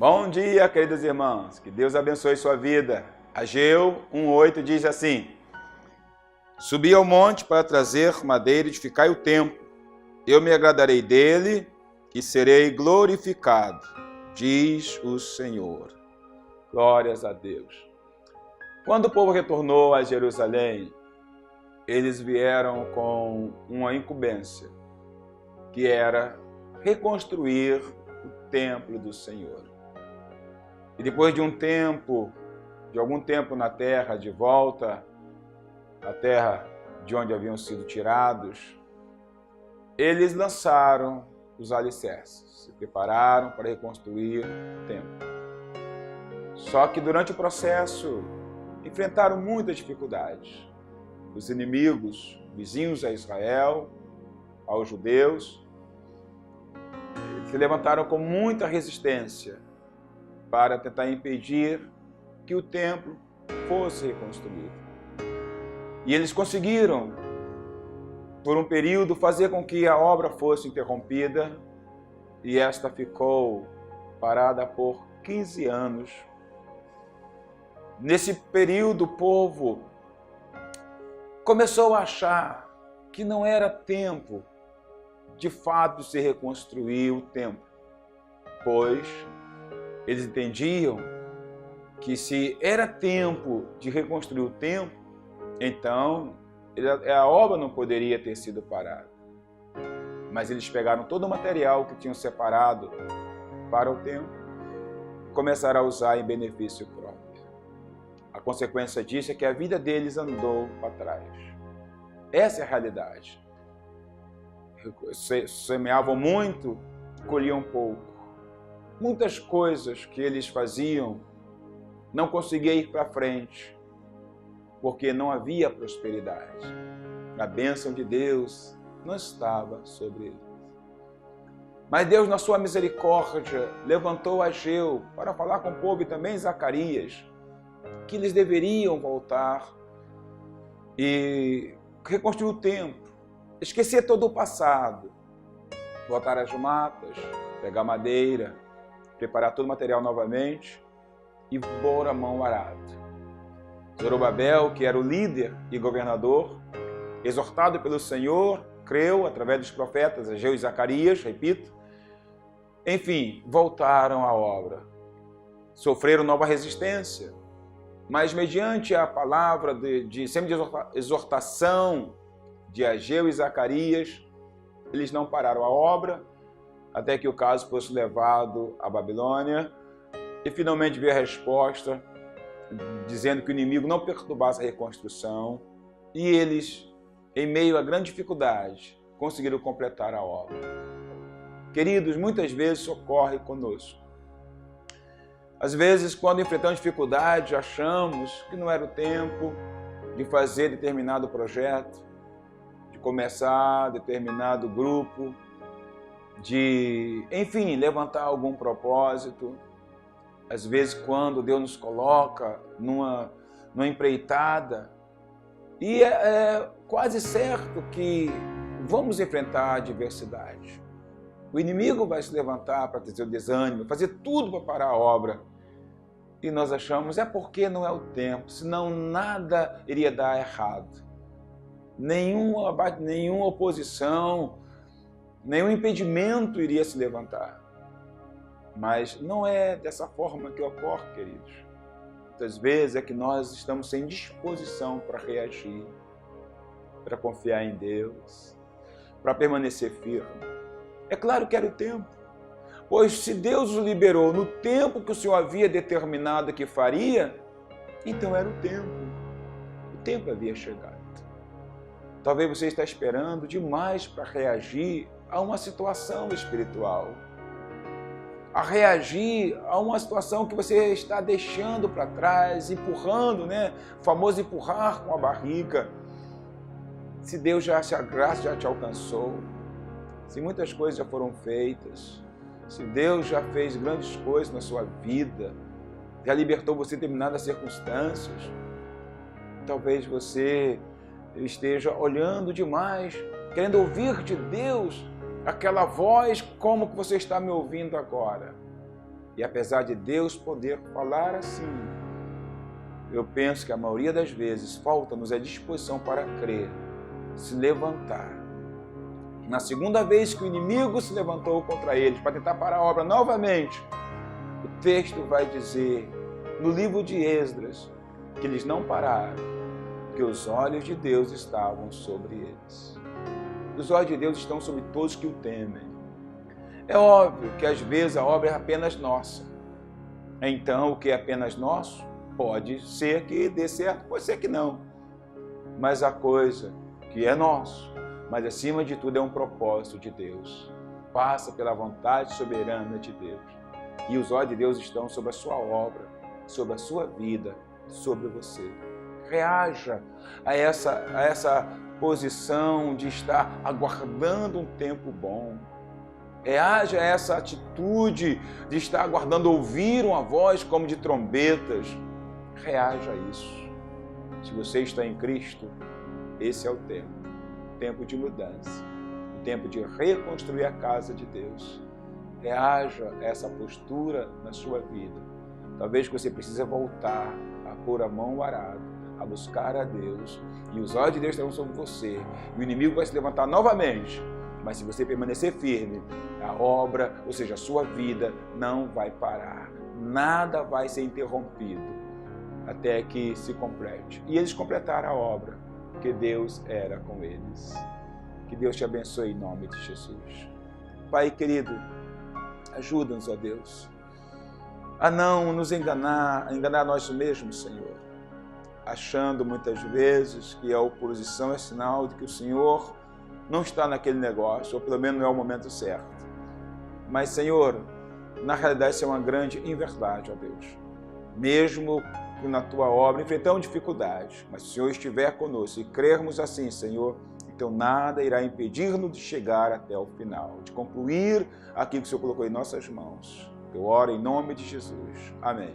Bom dia, queridos irmãos. Que Deus abençoe sua vida. Ageu 1:8 diz assim: Subi ao monte para trazer madeira e edificar o templo. Eu me agradarei dele e serei glorificado, diz o Senhor. Glórias a Deus. Quando o povo retornou a Jerusalém, eles vieram com uma incumbência, que era reconstruir o templo do Senhor. E depois de algum tempo na terra, de volta à terra de onde haviam sido tirados, eles lançaram os alicerces, se prepararam para reconstruir o templo. Só que durante o processo enfrentaram muitas dificuldades. Os inimigos vizinhos a Israel, aos judeus, se levantaram com muita resistência para tentar impedir que o templo fosse reconstruído. E eles conseguiram, por um período, fazer com que a obra fosse interrompida, e esta ficou parada por 15 anos. Nesse período, o povo começou a achar que não era tempo, de fato, de se reconstruir o templo, pois eles entendiam que se era tempo de reconstruir o templo, então a obra não poderia ter sido parada. Mas eles pegaram todo o material que tinham separado para o templo e começaram a usar em benefício próprio. A consequência disso é que a vida deles andou para trás. Essa é a realidade. Semeavam muito, colhiam pouco. Muitas coisas que eles faziam não conseguiam ir para frente, porque não havia prosperidade. A bênção de Deus não estava sobre eles. Mas Deus, na sua misericórdia, levantou Ageu para falar com o povo, e também Zacarias, que eles deveriam voltar e reconstruir o templo, esquecer todo o passado, voltar às matas, pegar madeira, preparar todo o material novamente e pôr a mão arado. Zorobabel, que era o líder e governador, exortado pelo Senhor, creu através dos profetas Ageu e Zacarias, repito. Enfim, voltaram à obra. Sofreram nova resistência, mas mediante a palavra de exortação de Ageu e Zacarias, eles não pararam a obra, até que o caso fosse levado à Babilônia, e finalmente veio a resposta, dizendo que o inimigo não perturbasse a reconstrução, e eles, em meio a grande dificuldade, conseguiram completar a obra. Queridos, muitas vezes ocorre conosco. Às vezes, quando enfrentamos dificuldade, achamos que não era o tempo de fazer determinado projeto, de começar determinado grupo, de, enfim, levantar algum propósito. Às vezes, quando Deus nos coloca numa empreitada, e é quase certo que vamos enfrentar a adversidade. O inimigo vai se levantar para trazer o desânimo, fazer tudo para parar a obra. E nós achamos, é porque não é o tempo, senão nada iria dar errado. Nenhuma oposição, nenhum impedimento iria se levantar. Mas não é dessa forma que ocorre, queridos. Muitas vezes é que nós estamos sem disposição para reagir, para confiar em Deus, para permanecer firme. É claro que era o tempo, pois se Deus o liberou no tempo que o Senhor havia determinado que faria, então era o tempo. O tempo havia chegado. Talvez você está esperando demais para reagir a uma situação espiritual, a reagir a uma situação que você está deixando para trás, empurrando, né? O famoso empurrar com a barriga. Se Deus se a graça já te alcançou, se muitas coisas já foram feitas, se Deus já fez grandes coisas na sua vida, já libertou você de determinadas circunstâncias, talvez você esteja olhando demais, querendo ouvir de Deus aquela voz como que você está me ouvindo agora. E apesar de Deus poder falar assim, eu penso que a maioria das vezes falta-nos a disposição para crer, se levantar. Na segunda vez que o inimigo se levantou contra eles para tentar parar a obra novamente, o texto vai dizer, no livro de Esdras, que eles não pararam, que os olhos de Deus estavam sobre eles. Os olhos de Deus estão sobre todos que o temem. É óbvio que às vezes a obra é apenas nossa. Então, o que é apenas nosso, pode ser que dê certo, pode ser que não. Mas a coisa que é nosso, mas acima de tudo é um propósito de Deus. Passa pela vontade soberana de Deus. E os olhos de Deus estão sobre a sua obra, sobre a sua vida, sobre você. Reaja a essa posição de estar aguardando um tempo bom. Reaja a essa atitude de estar aguardando ouvir uma voz como de trombetas. Reaja a isso. Se você está em Cristo, esse é o tempo de mudança, o tempo de reconstruir a casa de Deus. Reaja a essa postura na sua vida. Talvez você precise voltar a pôr a mão no arado, a buscar a Deus, e os olhos de Deus estarão sobre você, e o inimigo vai se levantar novamente. Mas se você permanecer firme, a obra, ou seja, a sua vida, não vai parar. Nada vai ser interrompido até que se complete. E eles completaram a obra, porque Deus era com eles. Que Deus te abençoe em nome de Jesus. Pai querido, ajuda-nos, ó Deus, a não nos enganar nós mesmos, Senhor, achando muitas vezes que a oposição é sinal de que o Senhor não está naquele negócio, ou pelo menos não é o momento certo. Mas, Senhor, na realidade isso é uma grande inverdade, ó Deus. Mesmo na Tua obra enfrentamos dificuldades, mas se o Senhor estiver conosco e crermos assim, Senhor, então nada irá impedir-nos de chegar até o final, de concluir aquilo que o Senhor colocou em nossas mãos. Eu oro em nome de Jesus. Amém.